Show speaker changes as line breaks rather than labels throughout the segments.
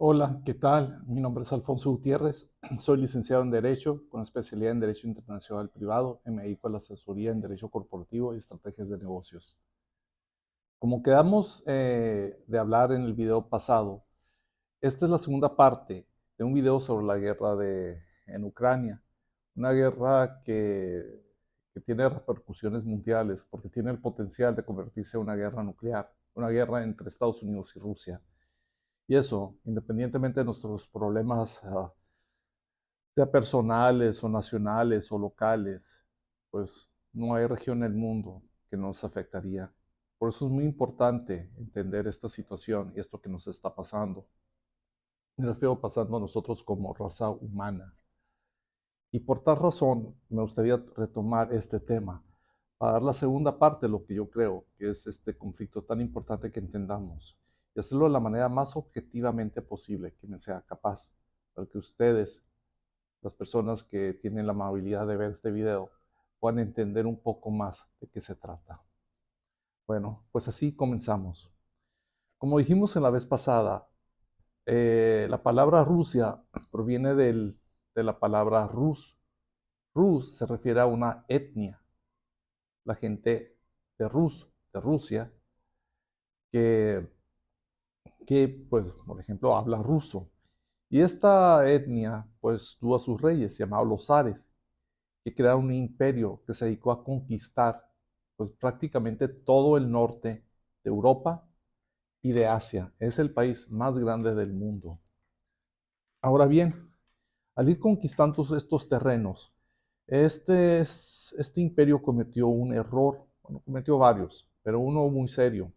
Hola, ¿qué tal? Mi nombre es Alfonso Gutiérrez. Soy licenciado en Derecho con especialidad en Derecho Internacional Privado y me dedico a la asesoría en Derecho Corporativo y Estrategias de Negocios. Como quedamos de hablar en el video pasado, esta es la segunda parte de un video sobre la guerra en Ucrania. Una guerra que tiene repercusiones mundiales porque tiene el potencial de convertirse en una guerra nuclear, una guerra entre Estados Unidos y Rusia. Y eso, independientemente de nuestros problemas sea personales o nacionales o locales, pues no hay región en el mundo que nos afectaría. Por eso es muy importante entender esta situación y esto que nos está pasando. Me refiero pasando a nosotros como raza humana. Y por tal razón me gustaría retomar este tema para dar la segunda parte de lo que yo creo que es este conflicto tan importante que entendamos y hacerlo de la manera más objetivamente posible que me sea capaz, para que ustedes, las personas que tienen la amabilidad de ver este video, puedan entender un poco más de qué se trata. Bueno, pues así comenzamos. Como dijimos en la vez pasada, la palabra Rusia proviene de la palabra Rus. Rus se refiere a una etnia, la gente de Rusia, que, pues, por ejemplo, habla ruso. Y esta etnia, pues, tuvo a sus reyes, llamados los zares, que crearon un imperio que se dedicó a conquistar pues prácticamente todo el norte de Europa y de Asia. Es el país más grande del mundo. Ahora bien, al ir conquistando todos estos terrenos, este imperio cometió un error, bueno, cometió varios, pero uno muy serio.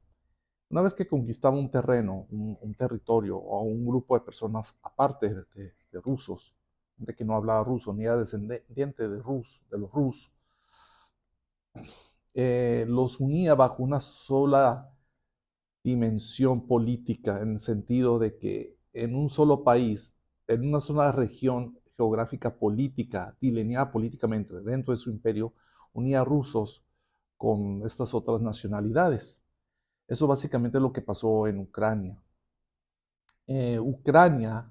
Una vez que conquistaba un terreno, un territorio o un grupo de personas aparte de rusos, de que no hablaba ruso ni era descendiente de los rusos, los unía bajo una sola dimensión política, en el sentido de que en un solo país, en una sola región geográfica política, delineada políticamente dentro de su imperio, unía a rusos con estas otras nacionalidades. Eso básicamente es lo que pasó en Ucrania. Ucrania,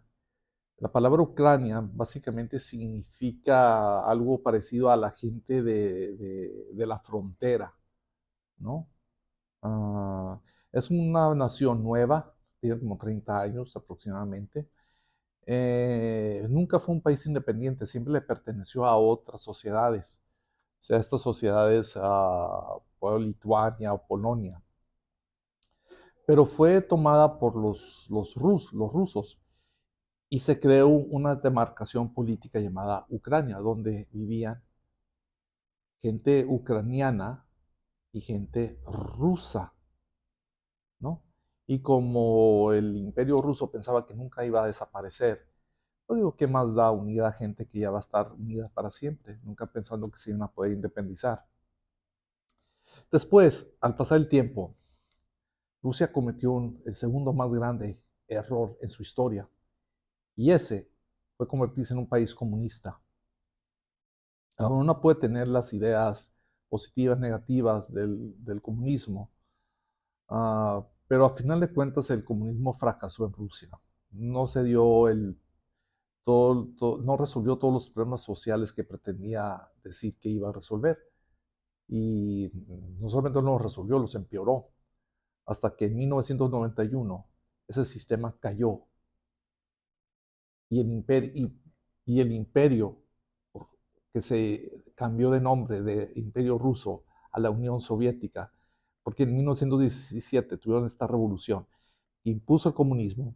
la palabra Ucrania básicamente significa algo parecido a la gente de la frontera, ¿no? Ah, es una nación nueva, tiene como 30 años aproximadamente. Nunca fue un país independiente, siempre le perteneció a otras sociedades, sea estas sociedades o Lituania o Polonia. Pero fue tomada por los rusos y se creó una demarcación política llamada Ucrania, donde vivían gente ucraniana y gente rusa, ¿no? Y como el imperio ruso pensaba que nunca iba a desaparecer, yo digo, ¿qué más da unir a gente que ya va a estar unida para siempre? Nunca pensando que se iban a poder independizar. Después, al pasar el tiempo, Rusia cometió el segundo más grande error en su historia, y ese fue convertirse en un país comunista. Ahora uno puede tener las ideas positivas, negativas del comunismo, pero a final de cuentas el comunismo fracasó en Rusia. No se dio no resolvió todos los problemas sociales que pretendía decir que iba a resolver. Y no solamente no los resolvió, los empeoró. Hasta que en 1991 ese sistema cayó y el imperio que se cambió de nombre de Imperio Ruso a la Unión Soviética, porque en 1917 tuvieron esta revolución, impuso el comunismo,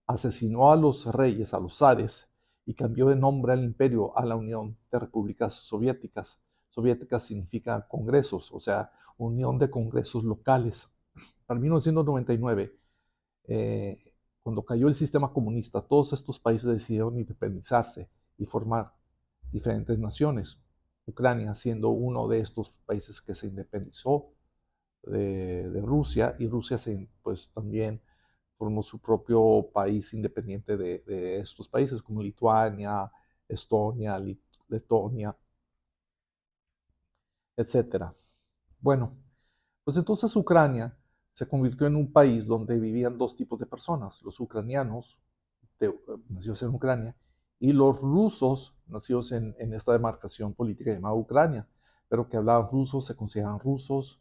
asesinó a los reyes, a los zares, y cambió de nombre al imperio a la Unión de Repúblicas Soviéticas. Soviéticas significa congresos, o sea, unión de congresos locales. Para 1999, cuando cayó el sistema comunista, todos estos países decidieron independizarse y formar diferentes naciones. Ucrania siendo uno de estos países que se independizó de Rusia, y Rusia pues también formó su propio país independiente de estos países como Lituania, Estonia, Letonia, etcétera. Bueno, pues entonces Ucrania se convirtió en un país donde vivían dos tipos de personas, los ucranianos, nacidos en Ucrania, y los rusos nacidos en esta demarcación política llamada Ucrania, pero que hablaban ruso, se consideraban rusos,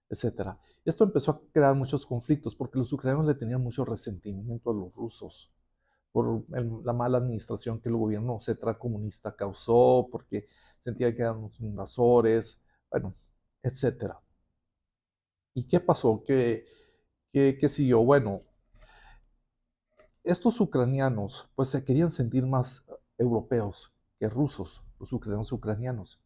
etc. Esto empezó a crear muchos conflictos porque los ucranianos le tenían mucho resentimiento a los rusos por la mala administración que el gobierno comunista causó, porque sentía que eran unos invasores, bueno, etc. ¿Y qué pasó? ¿Qué siguió? Bueno, estos ucranianos pues se querían sentir más europeos que rusos, los ucranianos ucranianos.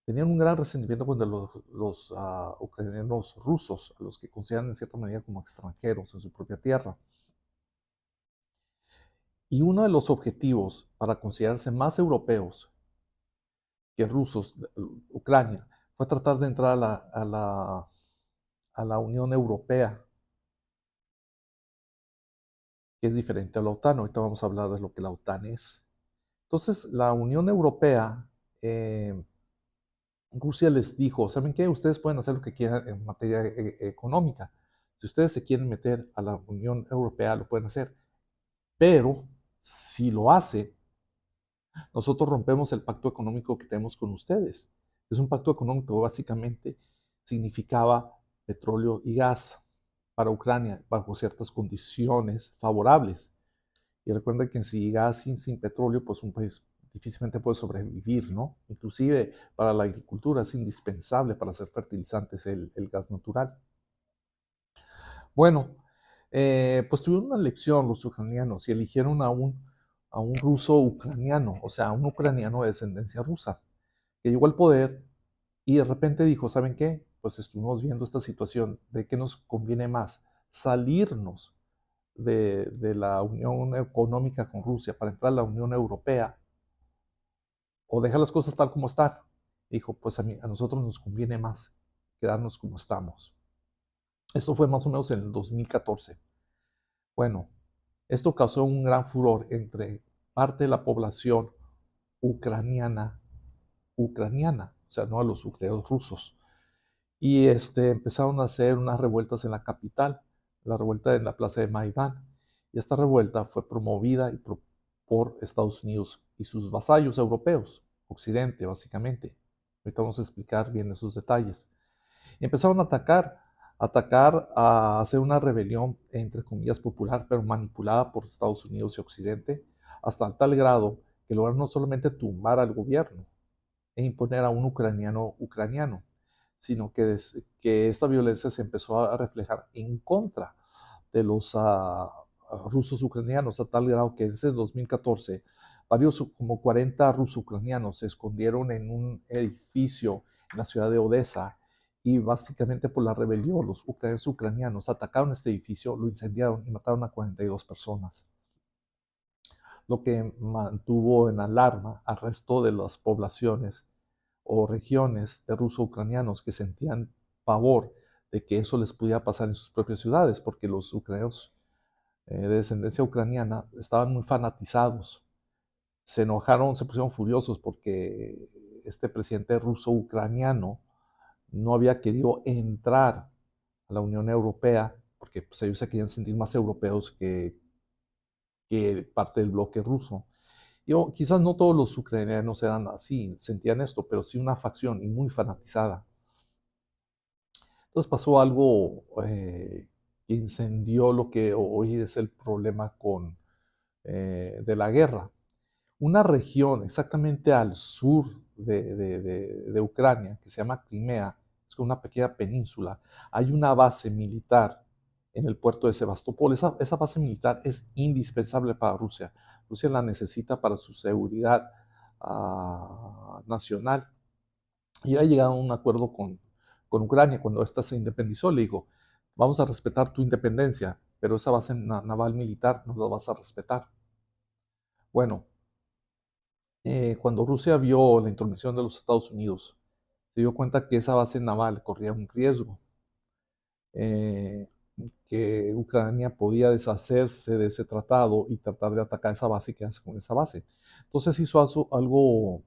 Tenían un gran resentimiento contra los ucranianos rusos, a los que consideran en cierta medida como extranjeros en su propia tierra. Y uno de los objetivos para considerarse más europeos que rusos, Ucrania, fue tratar de entrar a la Unión Europea, que es diferente a la OTAN. Ahorita vamos a hablar de lo que la OTAN es. Entonces, la Unión Europea, Rusia les dijo, ¿saben qué? Ustedes pueden hacer lo que quieran en materia económica. Si ustedes se quieren meter a la Unión Europea, lo pueden hacer. Pero si lo hace, nosotros rompemos el pacto económico que tenemos con ustedes. Es un pacto económico que básicamente significaba petróleo y gas para Ucrania bajo ciertas condiciones favorables. Y recuerden que sin gas, sin petróleo, pues un país difícilmente puede sobrevivir, ¿no? Inclusive para la agricultura es indispensable para hacer fertilizantes el gas natural. Bueno, pues tuvieron una elección los ucranianos y eligieron a un ruso ucraniano, o sea, a un ucraniano de descendencia rusa, que llegó al poder y de repente dijo, ¿saben qué? Pues estuvimos viendo esta situación de que nos conviene más salirnos de la unión económica con Rusia para entrar a la Unión Europea o dejar las cosas tal como están. Dijo, pues a nosotros nos conviene más quedarnos como estamos. Esto fue más o menos en el 2014. Bueno, esto causó un gran furor entre parte de la población ucraniana, o sea, no a los ucranianos rusos. Y empezaron a hacer unas revueltas en la capital, la revuelta en la plaza de Maidán. Y esta revuelta fue promovida por Estados Unidos y sus vasallos europeos, Occidente básicamente. Ahorita vamos a explicar bien esos detalles. Y empezaron a atacar, a hacer una rebelión, entre comillas, popular, pero manipulada por Estados Unidos y Occidente, hasta tal grado que lograron no solamente tumbar al gobierno e imponer a un ucraniano, sino que esta violencia se empezó a reflejar en contra de los rusos ucranianos, a tal grado que en ese 2014 varios, como 40 rusos ucranianos, se escondieron en un edificio en la ciudad de Odessa y básicamente por la rebelión los ucranianos atacaron este edificio, lo incendiaron y mataron a 42 personas, lo que mantuvo en alarma al resto de las poblaciones o regiones de ruso-ucranianos que sentían pavor de que eso les pudiera pasar en sus propias ciudades, porque los ucranianos de descendencia ucraniana estaban muy fanatizados. Se enojaron, se pusieron furiosos porque este presidente ruso-ucraniano no había querido entrar a la Unión Europea, porque pues, ellos se querían sentir más europeos que parte del bloque ruso. Quizás no todos los ucranianos eran así, sentían esto, pero sí una facción y muy fanatizada. Entonces pasó algo que incendió lo que hoy es el problema de la guerra. Una región exactamente al sur de Ucrania, que se llama Crimea, es una pequeña península, hay una base militar en el puerto de Sebastopol. Esa base militar es indispensable para Rusia. Rusia la necesita para su seguridad nacional. Y ha llegado a un acuerdo con Ucrania cuando ésta se independizó. Le dijo, vamos a respetar tu independencia, pero esa base naval militar no la vas a respetar. Bueno, cuando Rusia vio la intromisión de los Estados Unidos, se dio cuenta que esa base naval corría un riesgo, que Ucrania podía deshacerse de ese tratado y tratar de atacar esa base y quedarse con esa base. Entonces hizo algo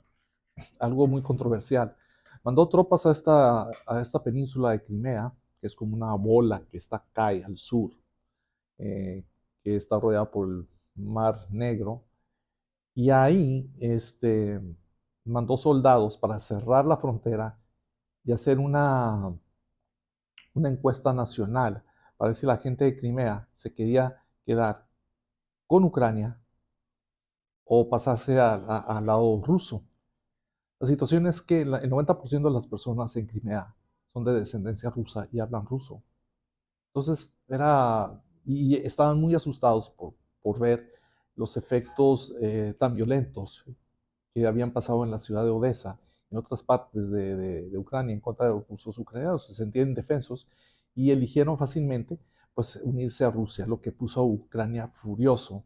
muy controversial. Mandó tropas a esta península de Crimea, que es como una bola que está acá al sur, que está rodeada por Mar Negro, y ahí mandó soldados para cerrar la frontera y hacer una encuesta nacional para ver si la gente de Crimea se quería quedar con Ucrania o pasarse al lado ruso. La situación es que el 90% de las personas en Crimea son de descendencia rusa y hablan ruso. Entonces, y estaban muy asustados por ver los efectos tan violentos que habían pasado en la ciudad de Odessa, en otras partes de Ucrania, en contra de los rusos ucranianos. Se sentían indefensos y eligieron fácilmente pues, unirse a Rusia, lo que puso a Ucrania furioso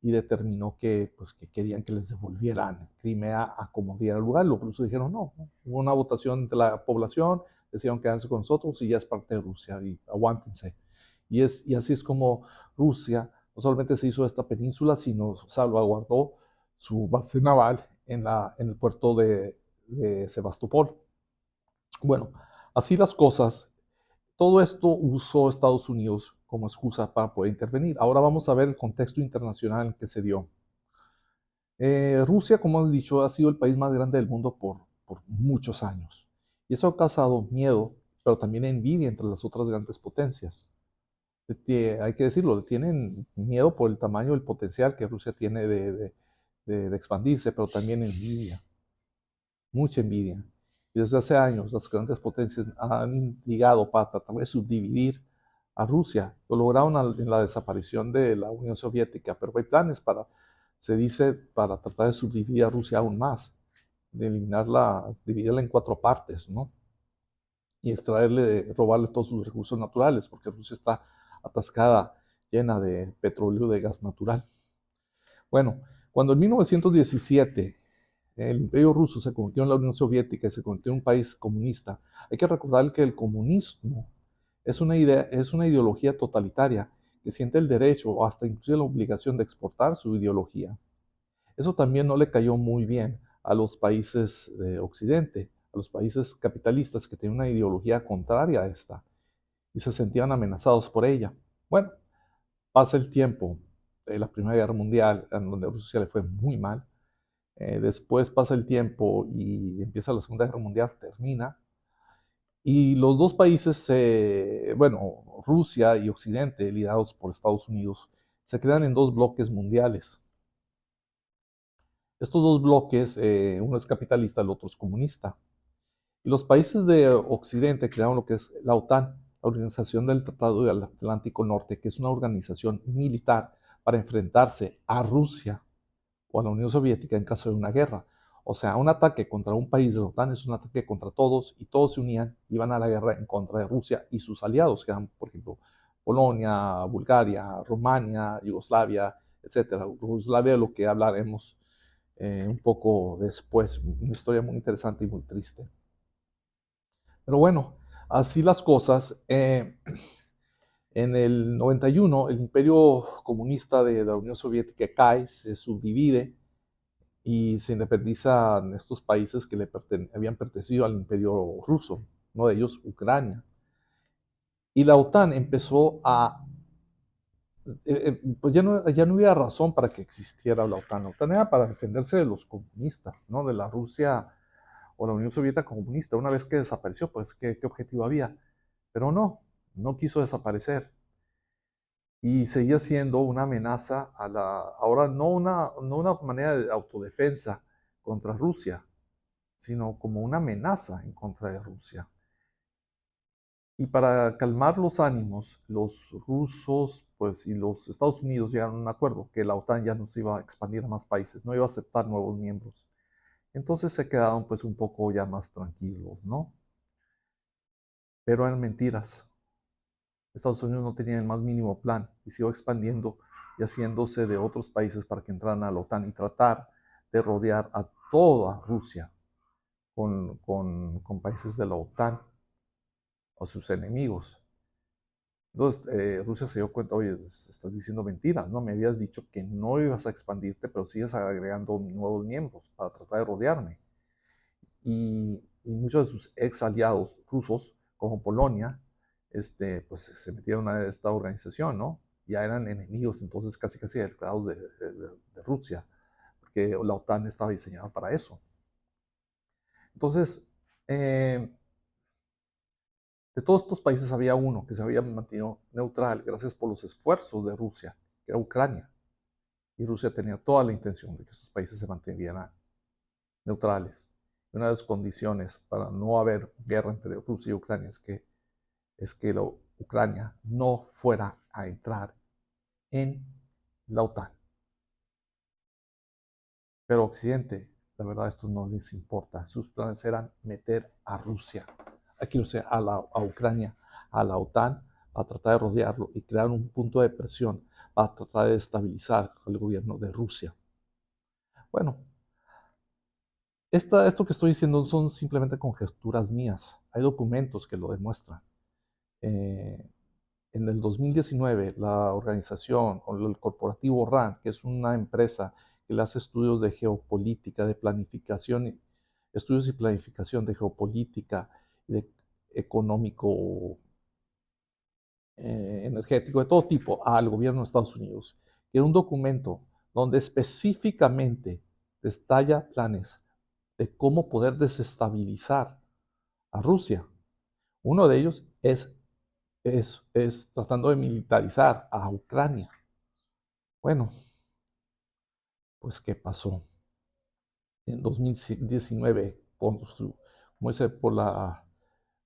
y determinó que querían que les devolvieran Crimea a como diera lugar. Los rusos dijeron no. Hubo una votación de la población, decidieron quedarse con nosotros y ya es parte de Rusia y aguántense. Y así es como Rusia no solamente se hizo esta península, sino salvaguardó su base naval en el puerto de Sebastopol. Bueno, así las cosas, todo esto usó Estados Unidos como excusa para poder intervenir. Ahora vamos a ver el contexto internacional en que se dio. Rusia, como he dicho, ha sido el país más grande del mundo por muchos años. Y eso ha causado miedo, pero también envidia entre las otras grandes potencias. Hay que decirlo, tienen miedo por el tamaño, el potencial que Rusia tiene de expandirse, pero también envidia, mucha envidia. Y desde hace años las grandes potencias han ligado para tratar de subdividir a Rusia. Lo lograron en la desaparición de la Unión Soviética, pero hay planes se dice, para tratar de subdividir a Rusia aún más, de eliminarla, dividirla en 4 partes, ¿no? Y extraerle, robarle todos sus recursos naturales, porque Rusia está atascada, llena de petróleo, de gas natural. Bueno, cuando en 1917 el imperio ruso se convirtió en la Unión Soviética y se convirtió en un país comunista, hay que recordar que el comunismo es una ideología totalitaria que siente el derecho o hasta incluso la obligación de exportar su ideología. Eso también no le cayó muy bien a los países de Occidente, a los países capitalistas que tienen una ideología contraria a esta y se sentían amenazados por ella. Bueno, pasa el tiempo de la Primera Guerra Mundial, en donde a Rusia le fue muy mal. Después pasa el tiempo y empieza la Segunda Guerra Mundial, termina. Y los dos países, bueno, Rusia y Occidente, liderados por Estados Unidos, se crean en 2 bloques mundiales. Estos 2 bloques, uno es capitalista, el otro es comunista. Y los países de Occidente crearon lo que es la OTAN, la Organización del Tratado del Atlántico Norte, que es una organización militar para enfrentarse a Rusia o a la Unión Soviética en caso de una guerra. O sea, un ataque contra un país de la OTAN es un ataque contra todos y todos se unían y iban a la guerra en contra de Rusia y sus aliados, que eran, por ejemplo, Polonia, Bulgaria, Rumania, Yugoslavia, etcétera. Yugoslavia, de lo que hablaremos un poco después, una historia muy interesante y muy triste. Pero bueno, así las cosas. En el 91, el imperio comunista de la Unión Soviética cae, se subdivide y se independizan estos países que habían pertenecido al imperio ruso, uno de ellos Ucrania. Y la OTAN empezó pues ya no había razón para que existiera la OTAN. La OTAN era para defenderse de los comunistas, ¿no? De la Rusia o la Unión Soviética comunista. Una vez que desapareció, pues, ¿qué objetivo había? Pero no quiso desaparecer. Y seguía siendo una amenaza ahora no una manera de autodefensa contra Rusia, sino como una amenaza en contra de Rusia. Y para calmar los ánimos, los rusos pues, y los Estados Unidos llegaron a un acuerdo que la OTAN ya no se iba a expandir a más países, no iba a aceptar nuevos miembros. Entonces se quedaron pues un poco ya más tranquilos, ¿no? Pero eran mentiras. Estados Unidos no tenía el más mínimo plan y siguió expandiendo y haciéndose de otros países para que entraran a la OTAN y tratar de rodear a toda Rusia con países de la OTAN o sus enemigos. Entonces Rusia se dio cuenta, oye, estás diciendo mentiras, ¿no? Me habías dicho que no ibas a expandirte, pero sigues agregando nuevos miembros para tratar de rodearme. Y muchos de sus ex aliados rusos, como Polonia, pues se metieron a esta organización, ¿no? ya eran enemigos, entonces casi declarados de Rusia, porque la OTAN estaba diseñada para eso. Entonces, de todos estos países había uno que se había mantenido neutral gracias por los esfuerzos de Rusia, que era Ucrania. Y Rusia tenía toda la intención de que estos países se mantuvieran neutrales. Y una de las condiciones para no haber guerra entre Rusia y Ucrania es que Ucrania no fuera a entrar en la OTAN. Pero Occidente, la verdad, esto no les importa. Sus planes eran meter a Rusia, aquí o sea, a Ucrania, a la OTAN, a tratar de rodearlo y crear un punto de presión para tratar de estabilizar el gobierno de Rusia. Bueno, esto que estoy diciendo son simplemente conjeturas mías. Hay documentos que lo demuestran. En el 2019, la organización o el corporativo RAND, que es una empresa que le hace estudios de geopolítica, de planificación, estudios y planificación de geopolítica, de económico, energético, de todo tipo, al gobierno de Estados Unidos, que es un documento donde específicamente detalla planes de cómo poder desestabilizar a Rusia. Uno de ellos es tratando de militarizar a Ucrania. Bueno, pues ¿qué pasó? En 2019, como dice, por la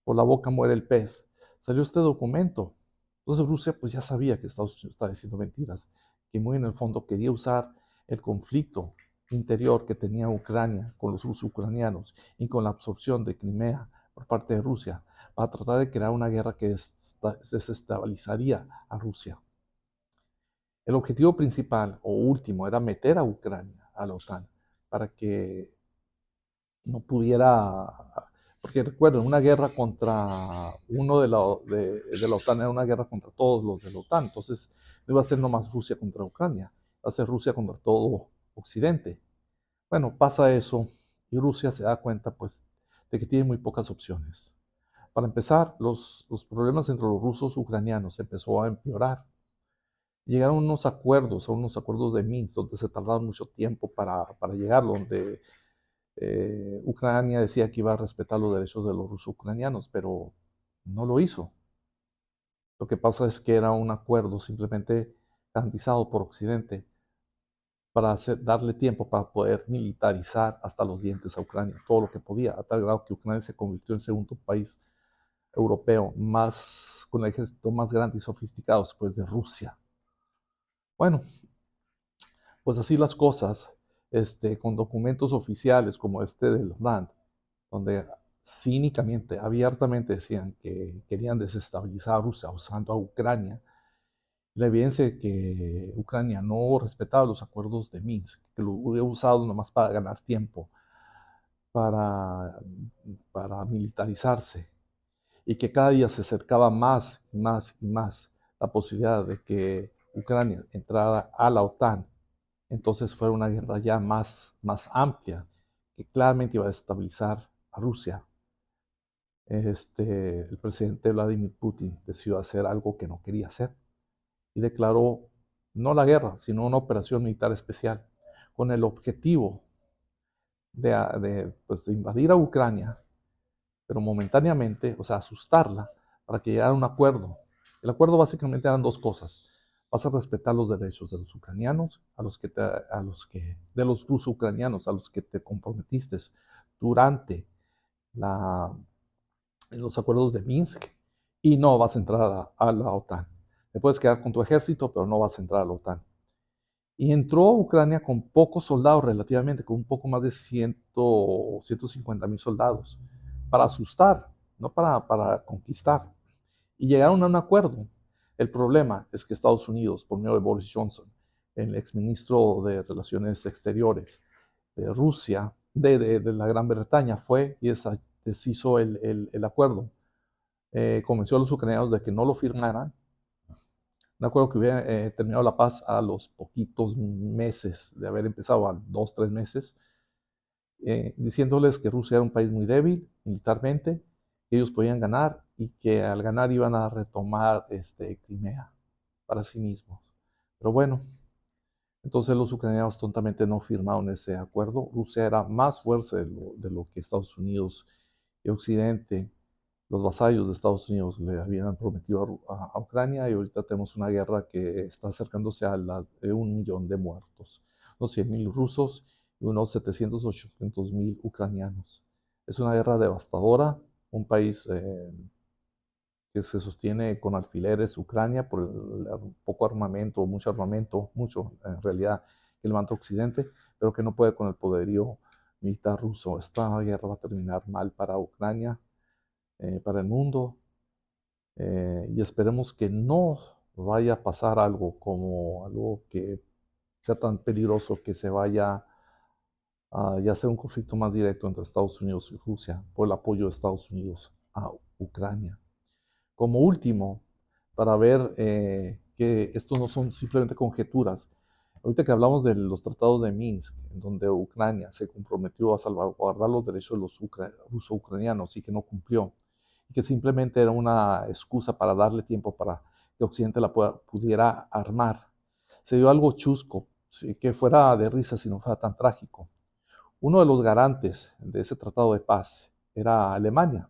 boca muere el pez, salió este documento. Entonces Rusia pues ya sabía que Estados Unidos estaba diciendo mentiras, que muy en el fondo quería usar el conflicto interior que tenía Ucrania con los ucranianos y con la absorción de Crimea por parte de Rusia para tratar de crear una guerra que desestabilizaría a Rusia. El objetivo principal o último era meter a Ucrania a la OTAN para que no pudiera, porque recuerden, una guerra contra uno de la OTAN era una guerra contra todos los de la OTAN, entonces no iba a ser nomás Rusia contra Ucrania, va a ser Rusia contra todo Occidente. Bueno, pasa eso y Rusia se da cuenta pues de que tiene muy pocas opciones. Para empezar, los problemas entre los rusos y ucranianos empezó a empeorar. Llegaron a unos acuerdos de Minsk, donde se tardaron mucho tiempo para llegar, donde Ucrania decía que iba a respetar los derechos de los rusos ucranianos, pero no lo hizo. Lo que pasa es que era un acuerdo simplemente garantizado por Occidente para darle tiempo para poder militarizar hasta los dientes a Ucrania, todo lo que podía, a tal grado que Ucrania se convirtió en el segundo país europeo con el ejército más grande y sofisticado después de Rusia. Bueno, pues así las cosas, con documentos oficiales como este del RAND, donde cínicamente, abiertamente decían que querían desestabilizar a Rusia usando a Ucrania, la evidencia de que Ucrania no respetaba los acuerdos de Minsk, que lo hubiera usado nomás para ganar tiempo, para, para militarizarse, y que cada día se acercaba más y más y más la posibilidad de que Ucrania entrara a la OTAN. Entonces fue una guerra ya más amplia, que claramente iba a desestabilizar a Rusia. El presidente Vladimir Putin decidió hacer algo que no quería hacer y declaró no la guerra, sino una operación militar especial con el objetivo pues, de invadir a Ucrania, pero momentáneamente, o sea, asustarla para que llegara a un acuerdo. El acuerdo básicamente eran dos cosas. Vas a respetar los derechos de los ucranianos, de los rusos ucranianos, a los que te comprometiste durante los acuerdos de Minsk, y no vas a entrar a la OTAN. Te puedes quedar con tu ejército, pero no vas a entrar a la OTAN. Y entró a Ucrania con pocos soldados relativamente, con un poco más de 150,000 soldados, para asustar, no para conquistar. Y llegaron a un acuerdo. El problema es que Estados Unidos, por medio de Boris Johnson, el exministro de Relaciones Exteriores de Rusia, de la Gran Bretaña, fue y deshizo el acuerdo. Convenció a los ucranianos de que no lo firmaran. Un acuerdo que hubiera terminado la paz a los poquitos meses de haber empezado, a 2, 3 meses, diciéndoles que Rusia era un país muy débil militarmente, que ellos podían ganar y que al ganar iban a retomar Crimea. para sí mismos. Pero bueno, entonces los ucranianos tontamente no firmaron ese acuerdo. Rusia era más fuerte de lo que Estados Unidos y Occidente, los vasallos de Estados Unidos, le habían prometido a Ucrania, y ahorita tenemos una guerra que está acercándose a la de 1 millón de muertos, unos 100,000 rusos y unos 700, 800,000 ucranianos. Es una guerra devastadora, un país que se sostiene con alfileres, Ucrania, por el poco armamento, mucho en realidad, que levanta Occidente, pero que no puede con el poderío militar ruso. Esta guerra va a terminar mal para Ucrania, para el mundo, y esperemos que no vaya a pasar algo que sea tan peligroso que se vaya a ya sea un conflicto más directo entre Estados Unidos y Rusia por el apoyo de Estados Unidos a Ucrania. Como último, para ver que estos no son simplemente conjeturas, ahorita que hablamos de los tratados de Minsk, en donde Ucrania se comprometió a salvaguardar los derechos de los ruso-ucranianos y que no cumplió, y que simplemente era una excusa para darle tiempo para que Occidente pudiera armar, se dio algo chusco, sí, que fuera de risa si no fuera tan trágico. Uno de los garantes de ese tratado de paz era Alemania,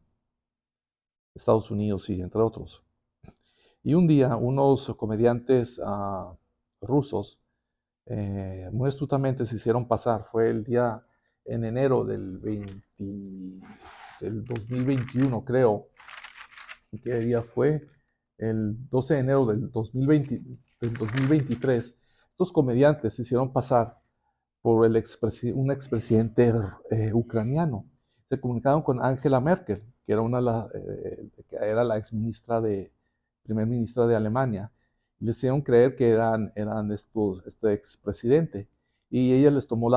Estados Unidos y entre otros. Y un día unos comediantes rusos muy astutamente se hicieron pasar. Fue el día en enero del 2021, creo. ¿Qué día fue? El 12 de enero del 2023. Estos comediantes se hicieron pasar por un expresidente ucraniano. Se comunicaron con Angela Merkel, que era que era la primer ministra de Alemania. Les hicieron creer que eran este expresidente, y ella les tomó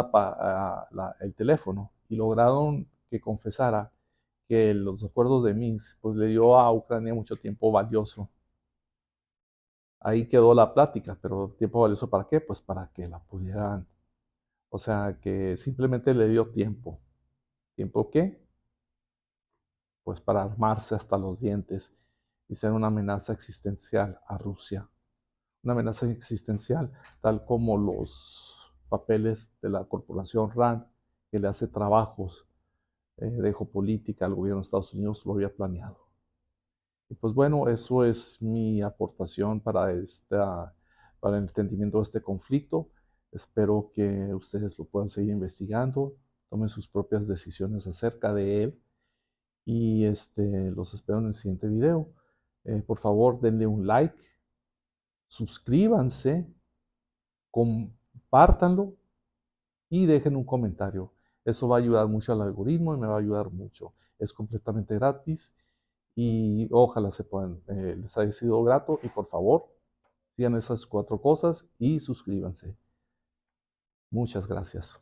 el teléfono y lograron que confesara que los acuerdos de Minsk pues le dio a Ucrania mucho tiempo valioso. Ahí quedó la plática, pero tiempo valioso ¿para qué? Pues para que la pudieran, o sea, que simplemente le dio tiempo. ¿Tiempo qué? Pues para armarse hasta los dientes y ser una amenaza existencial a Rusia. Una amenaza existencial, tal como los papeles de la corporación RAND, que le hace trabajos de geopolítica al gobierno de Estados Unidos, lo había planeado. Y pues bueno, eso es mi aportación para el entendimiento de este conflicto. Espero que ustedes lo puedan seguir investigando, tomen sus propias decisiones acerca de él, y los espero en el siguiente video. Por favor, denle un like, suscríbanse, compártanlo y dejen un comentario. Eso va a ayudar mucho al algoritmo y me va a ayudar mucho. Es completamente gratis y ojalá les haya sido grato, y por favor, sigan esas 4 cosas y suscríbanse. Muchas gracias.